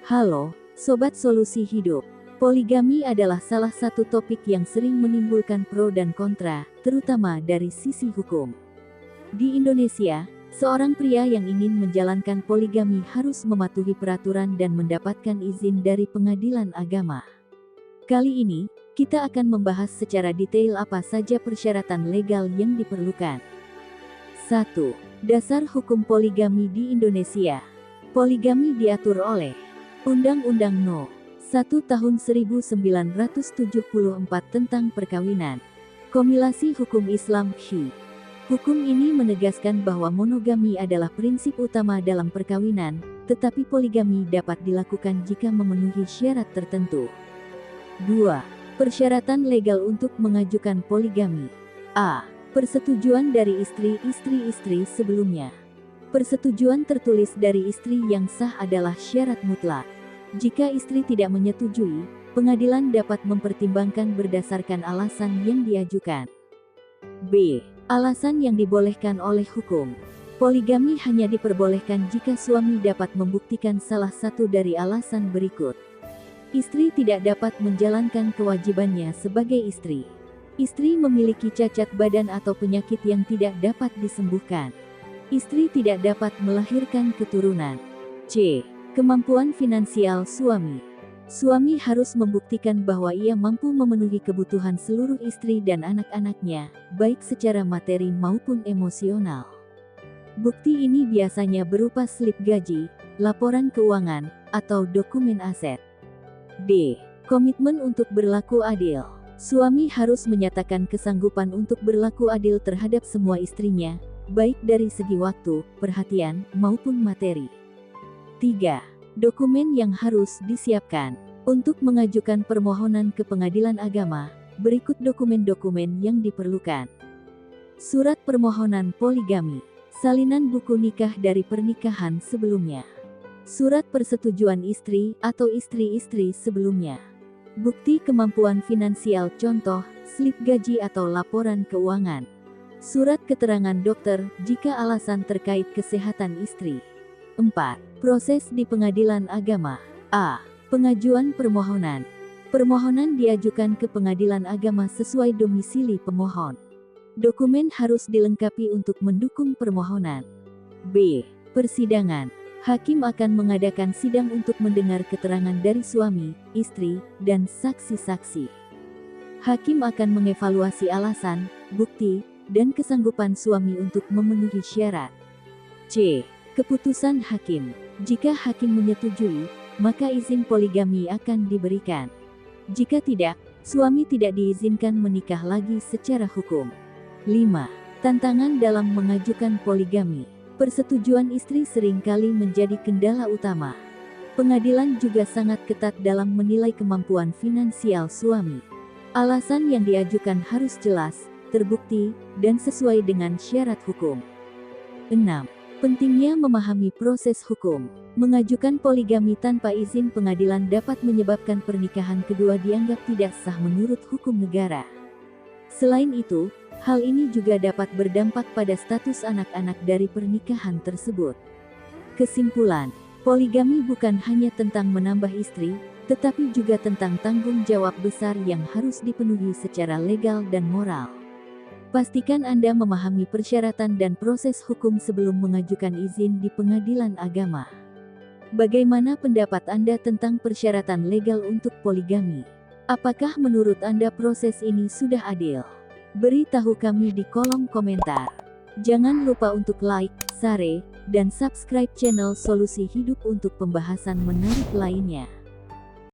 Halo, Sobat Solusi Hidup. Poligami adalah salah satu topik yang sering menimbulkan pro dan kontra, terutama dari sisi hukum. Di Indonesia, seorang pria yang ingin menjalankan poligami harus mematuhi peraturan dan mendapatkan izin dari pengadilan agama. Kali ini, kita akan membahas secara detail apa saja persyaratan legal yang diperlukan. 1. Dasar hukum poligami di Indonesia. Poligami diatur oleh Undang-Undang No. 1 Tahun 1974 tentang Perkawinan. Kompilasi Hukum Islam (HI). Hukum ini menegaskan bahwa monogami adalah prinsip utama dalam perkawinan, tetapi poligami dapat dilakukan jika memenuhi syarat tertentu. 2. Persyaratan legal untuk mengajukan poligami. A. Persetujuan dari istri sebelumnya. Persetujuan tertulis dari istri yang sah adalah syarat mutlak. Jika istri tidak menyetujui, pengadilan dapat mempertimbangkan berdasarkan alasan yang diajukan. B. Alasan yang dibolehkan oleh hukum. Poligami hanya diperbolehkan jika suami dapat membuktikan salah satu dari alasan berikut. Istri tidak dapat menjalankan kewajibannya sebagai istri. Istri memiliki cacat badan atau penyakit yang tidak dapat disembuhkan. Istri tidak dapat melahirkan keturunan. C. Kemampuan finansial suami. Suami harus membuktikan bahwa ia mampu memenuhi kebutuhan seluruh istri dan anak-anaknya, baik secara materi maupun emosional. Bukti ini biasanya berupa slip gaji, laporan keuangan, atau dokumen aset. D. Komitmen untuk berlaku adil. Suami harus menyatakan kesanggupan untuk berlaku adil terhadap semua istrinya, baik dari segi waktu, perhatian, maupun materi. 3. Dokumen yang harus disiapkan. Untuk mengajukan permohonan ke pengadilan agama, berikut dokumen-dokumen yang diperlukan. Surat permohonan poligami. Salinan buku nikah dari pernikahan sebelumnya. Surat persetujuan istri atau istri-istri sebelumnya. Bukti kemampuan finansial contoh, slip gaji atau laporan keuangan. Surat keterangan dokter jika alasan terkait kesehatan istri. 4. Proses di pengadilan agama. A. Pengajuan permohonan. Permohonan diajukan ke pengadilan agama sesuai domisili pemohon. Dokumen harus dilengkapi untuk mendukung permohonan. B. Persidangan. Hakim akan mengadakan sidang untuk mendengar keterangan dari suami, istri, dan saksi-saksi. Hakim akan mengevaluasi alasan, bukti, dan kesanggupan suami untuk memenuhi syarat. C. Keputusan hakim. Jika hakim menyetujui, maka izin poligami akan diberikan. Jika tidak, suami tidak diizinkan menikah lagi secara hukum. 5. Tantangan dalam mengajukan poligami. Persetujuan istri seringkali menjadi kendala utama. Pengadilan juga sangat ketat dalam menilai kemampuan finansial suami. Alasan yang diajukan harus jelas, terbukti, dan sesuai dengan syarat hukum. 6. Pentingnya memahami proses hukum. Mengajukan poligami tanpa izin pengadilan dapat menyebabkan pernikahan kedua dianggap tidak sah menurut hukum negara. Selain itu, hal ini juga dapat berdampak pada status anak-anak dari pernikahan tersebut. Kesimpulan, poligami bukan hanya tentang menambah istri, tetapi juga tentang tanggung jawab besar yang harus dipenuhi secara legal dan moral. Pastikan Anda memahami persyaratan dan proses hukum sebelum mengajukan izin di pengadilan agama. Bagaimana pendapat Anda tentang persyaratan legal untuk poligami? Apakah menurut Anda proses ini sudah adil? Beritahu kami di kolom komentar. Jangan lupa untuk like, share, dan subscribe channel Solusi Hidup untuk pembahasan menarik lainnya.